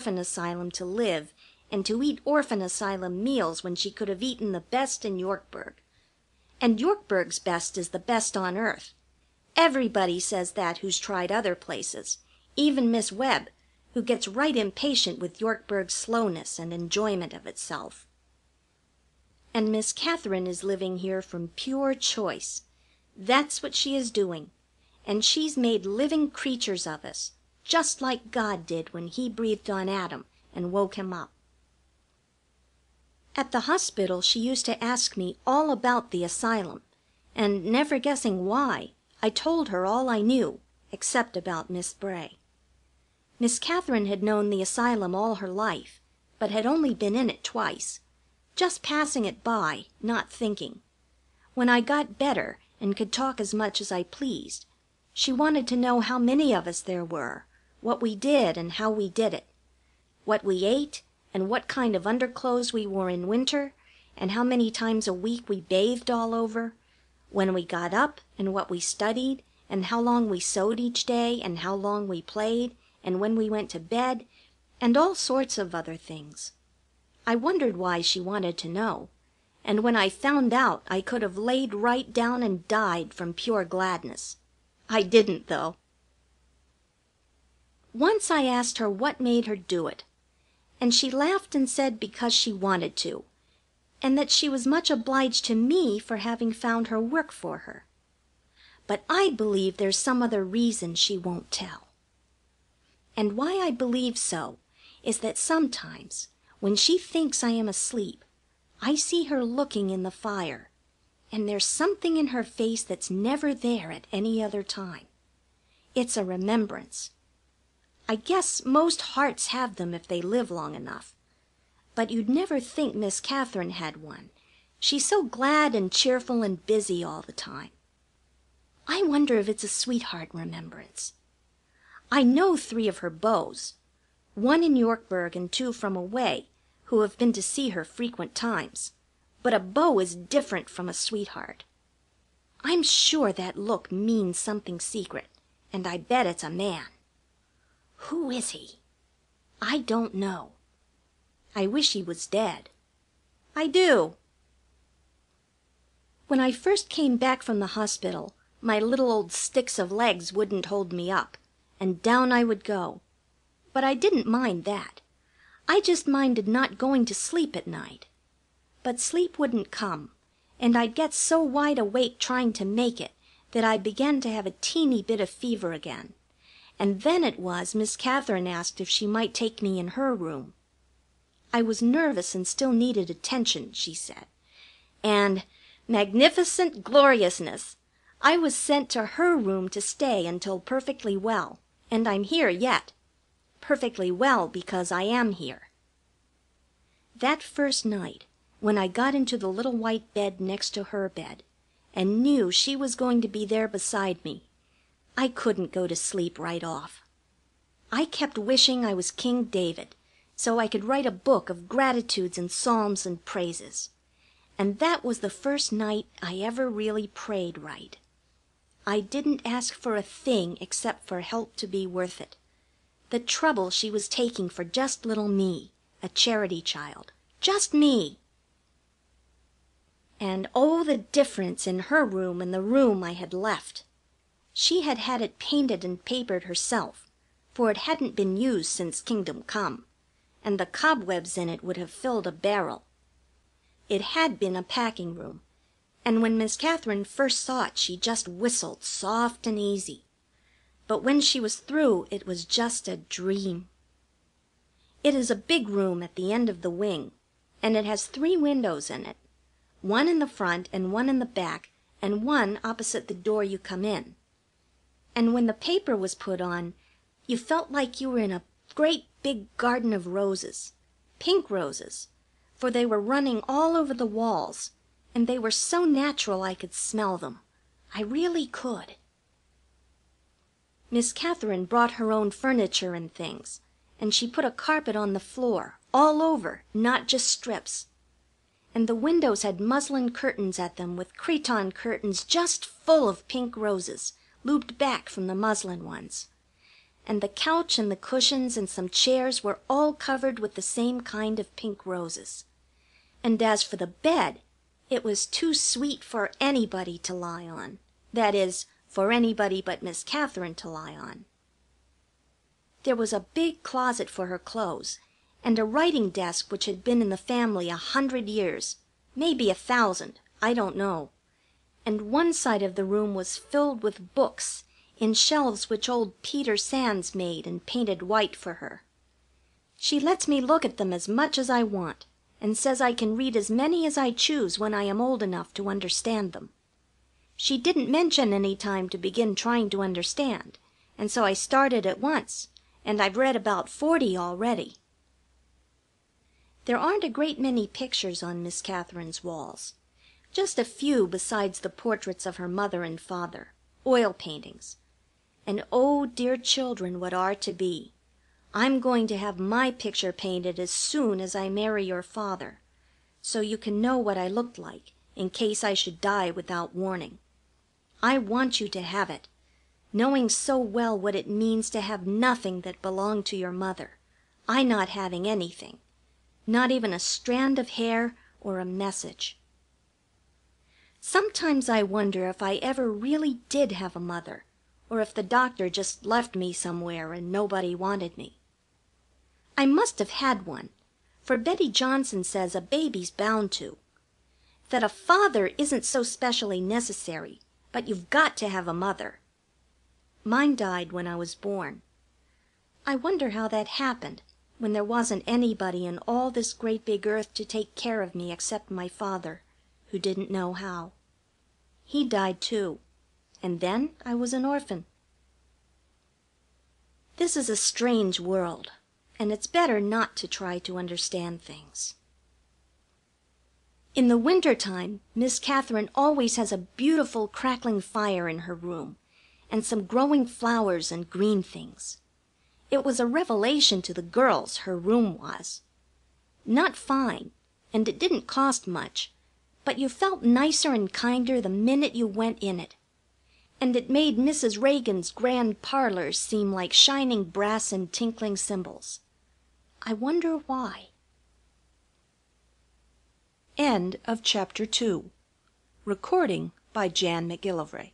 orphan asylum to live and to eat orphan asylum meals when she could have eaten the best in Yorkburg. And Yorkburg's best is the best on earth. Everybody says that who's tried other places, even Miss Webb, who gets right impatient with Yorkburg's slowness and enjoyment of itself. And Miss Katherine is living here from pure choice. That's what she is doing, and she's made living creatures of us, just like God did when He breathed on Adam and woke him up. At the hospital she used to ask me all about the asylum, and never guessing why, I told her all I knew, except about Miss Bray. Miss Katherine had known the asylum all her life, but had only been in it twice, just passing it by, not thinking. When I got better and could talk as much as I pleased, she wanted to know how many of us there were, what we did and how we did it, what we ate and what kind of underclothes we wore in winter, and how many times a week we bathed all over, when we got up and what we studied, and how long we sewed each day, and how long we played, and when we went to bed, and all sorts of other things. I wondered why she wanted to know, and when I found out I could have laid right down and died from pure gladness. I didn't, though. Once I asked her what made her do it, and she laughed and said because she wanted to, and that she was much obliged to me for having found her work for her. But I believe there's some other reason she won't tell. And why I believe so is that sometimes, when she thinks I am asleep, I see her looking in the fire, and there's something in her face that's never there at any other time. It's a remembrance. I guess most hearts have them if they live long enough, but you'd never think Miss Katherine had one. She's so glad and cheerful and busy all the time. I wonder if it's a sweetheart remembrance. I know 3 of her beaux, 1 in Yorkburg and 2 from away, who have been to see her frequent times, but a beau is different from a sweetheart. I'm sure that look means something secret, and I bet it's a man. Who is he? I don't know. I wish he was dead. I do. When I first came back from the hospital, my little old sticks of legs wouldn't hold me up, and down I would go. But I didn't mind that. I just minded not going to sleep at night. But sleep wouldn't come, and I'd get so wide awake trying to make it that I began to have a teeny bit of fever again. And then it was Miss Katherine asked if she might take me in her room. I was nervous and still needed attention, she said. And, magnificent gloriousness, I was sent to her room to stay until perfectly well, and I'm here yet. Perfectly well because I am here. That first night, when I got into the little white bed next to her bed, and knew she was going to be there beside me, I couldn't go to sleep right off. I kept wishing I was King David, so I could write a book of gratitudes and psalms and praises. And that was the first night I ever really prayed right. I didn't ask for a thing except for help to be worth it. The trouble she was taking for just little me, a charity child. Just me. And oh, the difference in her room and the room I had left. She had had it painted and papered herself, for it hadn't been used since Kingdom Come, and the cobwebs in it would have filled a barrel. It had been a packing room, and when Miss Katherine first saw it she just whistled soft and easy. But when she was through it was just a dream. It is a big room at the end of the wing, and it has 3 windows in it, 1 in the front and 1 in the back, and 1 opposite the door you come in. And when the paper was put on, you felt like you were in a great big garden of roses, pink roses, for they were running all over the walls, and they were so natural I could smell them. I really could. Miss Katherine brought her own furniture and things, and she put a carpet on the floor, all over, not just strips. And the windows had muslin curtains at them with cretonne curtains just full of pink roses, looped back from the muslin ones. and the couch and the cushions and some chairs were all covered with the same kind of pink roses. And as for the bed, it was too sweet for anybody to lie on. That is, for anybody but Miss Katherine to lie on. There was a big closet for her clothes, and a writing desk which had been in the family 100 years, maybe 1,000, I don't know. And one side of the room was filled with books in shelves which old Peter Sands made and painted white for her. She lets me look at them as much as I want, and says I can read as many as I choose when I am old enough to understand them. She didn't mention any time to begin trying to understand, and so I started at once, and I've read about 40 already. There aren't a great many pictures on Miss Katherine's walls, just a few besides the portraits of her mother and father, oil paintings. And oh, dear children, what are to be! I'm going to have my picture painted as soon as I marry your father, so you can know what I looked like, in case I should die without warning. I want you to have it, knowing so well what it means to have nothing that belonged to your mother, I not having anything, not even a strand of hair or a message. Sometimes I wonder if I ever really did have a mother, or if the doctor just left me somewhere and nobody wanted me. I must have had one, for Betty Johnson says a baby's bound to. That a father isn't so specially necessary, but you've got to have a mother. Mine died when I was born. I wonder how that happened, when there wasn't anybody in all this great big earth to take care of me except my father, who didn't know how. He died too, and then I was an orphan. This is a strange world, and it's better not to try to understand things. In the winter time, Miss Katherine always has a beautiful crackling fire in her room, and some growing flowers and green things. It was a revelation to the girls, her room was. Not fine, and it didn't cost much, but you felt nicer and kinder the minute you went in it. And it made Mrs. Reagan's grand parlors seem like shining brass and tinkling cymbals. I wonder why. End of Chapter 2. Recording by Jan McGillivray.